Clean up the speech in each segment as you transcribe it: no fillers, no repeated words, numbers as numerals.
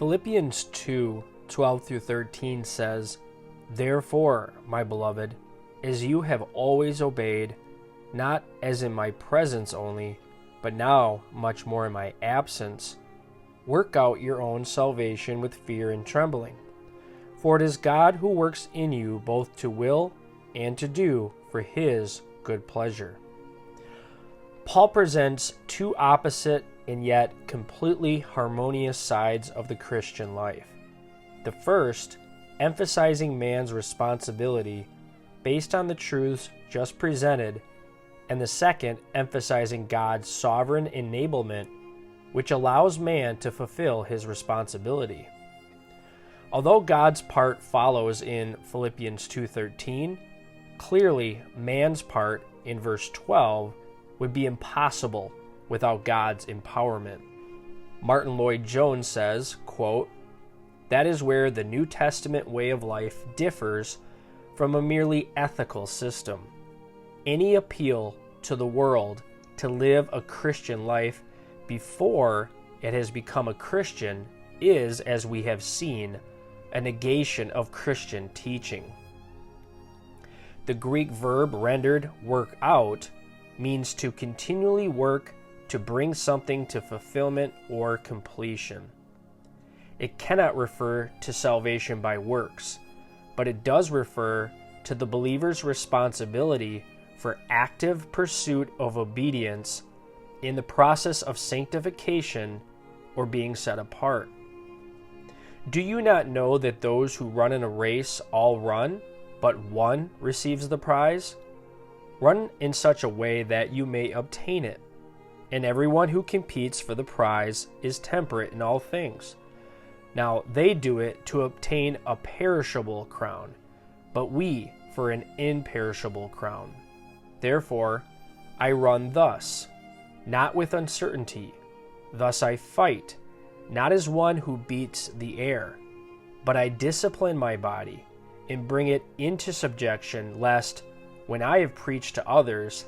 Philippians 2:12 through 13 says, "Therefore, my beloved, as you have always obeyed, not as in my presence only, but now much more in my absence, work out your own salvation with fear and trembling. For it is God who works in you both to will and to do for his good pleasure." Paul presents two opposite and yet completely harmonious sides of the Christian life. The first, emphasizing man's responsibility based on the truths just presented, and the second, emphasizing God's sovereign enablement, which allows man to fulfill his responsibility. Although God's part follows in Philippians 2:13, clearly man's part in verse 12 would be impossible without God's empowerment. Martin Lloyd-Jones says, quote, "That is where the New Testament way of life differs from a merely ethical system. Any appeal to the world to live a Christian life before it has become a Christian is, as we have seen, a negation of Christian teaching." The Greek verb rendered "work out" means to continually work to bring something to fulfillment or completion. It cannot refer to salvation by works, but it does refer to the believer's responsibility for active pursuit of obedience in the process of sanctification or being set apart. Do you not know that those who run in a race all run, but one receives the prize? Run in such a way that you may obtain it. And everyone who competes for the prize is temperate in all things. Now they do it to obtain a perishable crown, but we for an imperishable crown. Therefore, I run thus, not with uncertainty. Thus I fight, not as one who beats the air, but I discipline my body and bring it into subjection, lest, when I have preached to others,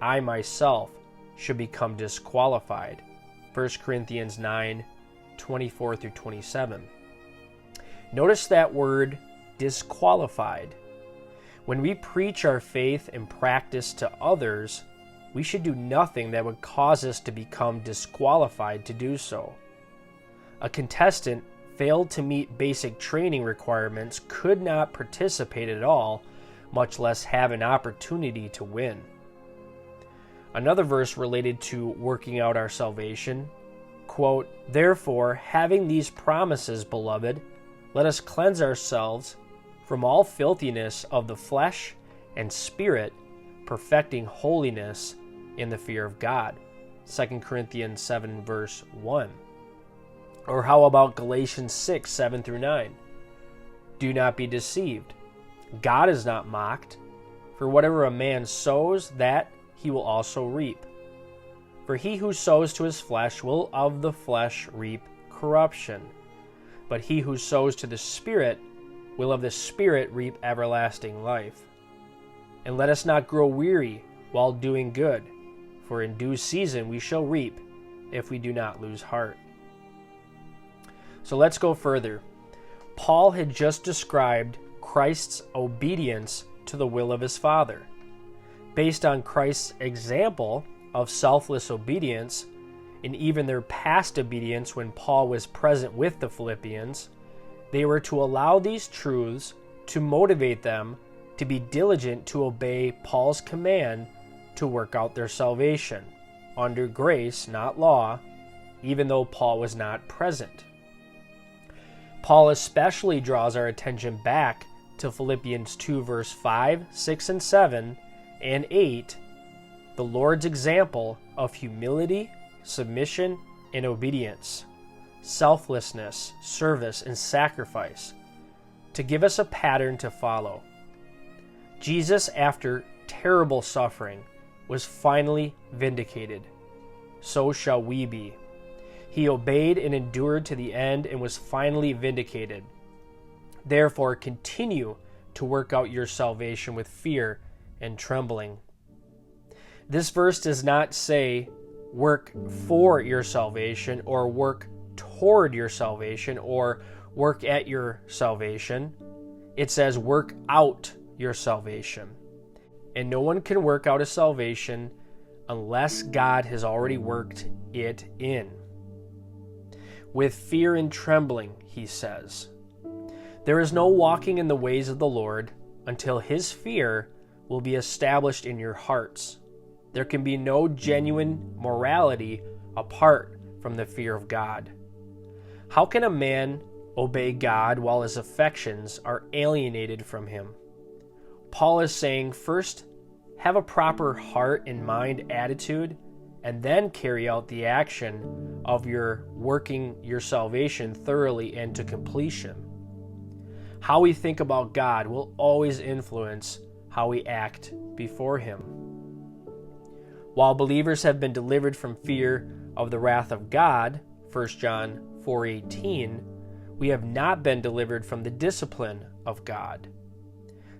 I myself should become disqualified. 1 Corinthians 9:24 through 27. Notice that word, disqualified. When we preach our faith and practice to others, we should do nothing that would cause us to become disqualified to do so. A contestant failed to meet basic training requirements could not participate at all, much less have an opportunity to win. Another verse related to working out our salvation, quote, "Therefore, having these promises, beloved, let us cleanse ourselves from all filthiness of the flesh and spirit, perfecting holiness in the fear of God." 2 Corinthians 7 verse 1. Or how about Galatians 6:7 through 9? "Do not be deceived. God is not mocked. For whatever a man sows, that he will also reap. For he who sows to his flesh will of the flesh reap corruption. But he who sows to the Spirit will of the Spirit reap everlasting life. And let us not grow weary while doing good, for in due season we shall reap if we do not lose heart." So let's go further. Paul had just described Christ's obedience to the will of his Father. Based on Christ's example of selfless obedience, and even their past obedience when Paul was present with the Philippians, they were to allow these truths to motivate them to be diligent to obey Paul's command to work out their salvation, under grace, not law, even though Paul was not present. Paul especially draws our attention back to Philippians 2 verse 5, 6, and 7, and 8, the Lord's example of humility, submission, and obedience, selflessness, service, and sacrifice, to give us a pattern to follow. Jesus, after terrible suffering, was finally vindicated. So shall we be. He obeyed and endured to the end and was finally vindicated. Therefore, continue to work out your salvation with fear and trembling. This verse does not say work for your salvation or work toward your salvation or work at your salvation. It says work out your salvation. And no one can work out a salvation unless God has already worked it in. With fear and trembling, he says. There is no walking in the ways of the Lord until his fear will be established in your hearts. There can be no genuine morality apart from the fear of God. How can a man obey God while his affections are alienated from him? Paul is saying, first, have a proper heart and mind attitude, and then carry out the action of your working your salvation thoroughly and to completion. How we think about God will always influence how we act before him. While believers have been delivered from fear of the wrath of God, 1 John 4:18, we have not been delivered from the discipline of God.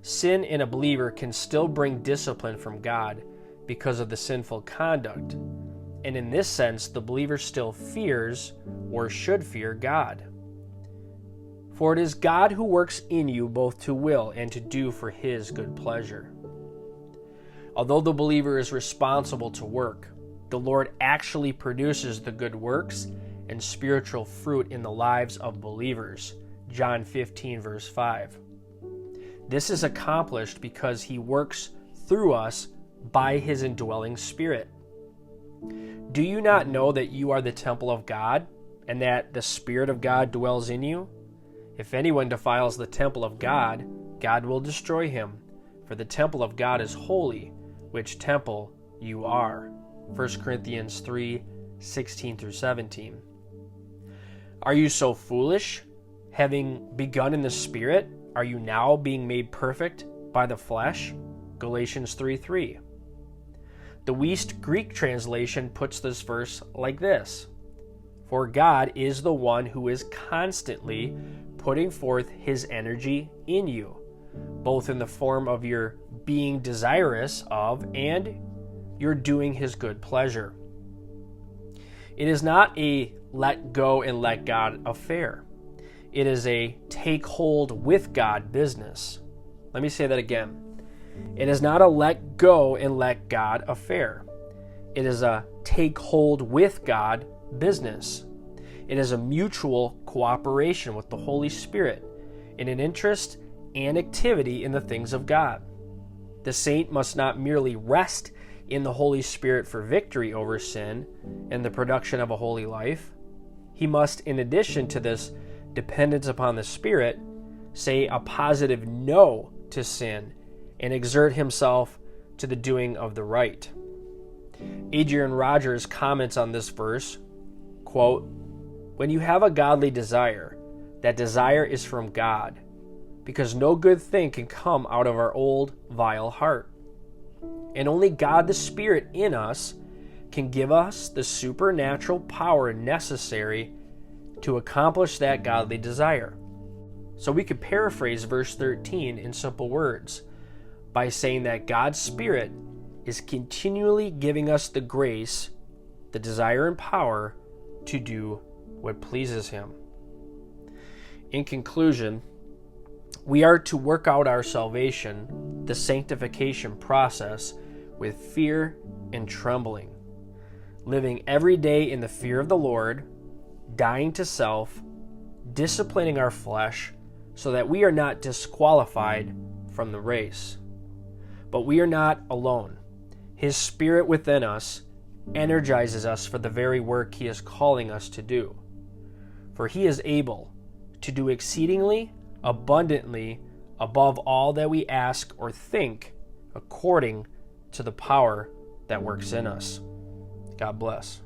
Sin in a believer can still bring discipline from God because of the sinful conduct, and in this sense, the believer still fears or should fear God. For it is God who works in you both to will and to do for his good pleasure. Although the believer is responsible to work, the Lord actually produces the good works and spiritual fruit in the lives of believers. John 15, verse 5. This is accomplished because he works through us by his indwelling Spirit. Do you not know that you are the temple of God, and that the Spirit of God dwells in you? If anyone defiles the temple of God, God will destroy him, for the temple of God is holy, which temple you are. 1 Corinthians 3:16-17. Are you so foolish? Having begun in the Spirit, are you now being made perfect by the flesh? Galatians 3:3. The Wuest Greek translation puts this verse like this: For God is the one who is constantly putting forth his energy in you, both in the form of your being desirous of and your doing his good pleasure. It is not a let go and let God affair. It is a take hold with God business. Let me say that again. It is not a let go and let God affair. It is a take hold with God business. It is a mutual cooperation with the Holy Spirit in an interest and activity in the things of God. The saint must not merely rest in the Holy Spirit for victory over sin and the production of a holy life. He must, in addition to this dependence upon the Spirit, say a positive no to sin and exert himself to the doing of the right. Adrian Rogers comments on this verse, quote, "When you have a godly desire, that desire is from God, because no good thing can come out of our old, vile heart. And only God the Spirit in us can give us the supernatural power necessary to accomplish that godly desire." So we could paraphrase verse 13 in simple words by saying that God's Spirit is continually giving us the grace, the desire and power to do what pleases him. In conclusion, we are to work out our salvation, the sanctification process, with fear and trembling, living every day in the fear of the Lord, dying to self, disciplining our flesh so that we are not disqualified from the race. But we are not alone. His Spirit within us energizes us for the very work he is calling us to do. For he is able to do exceedingly abundantly above all that we ask or think, according to the power that works in us. God bless.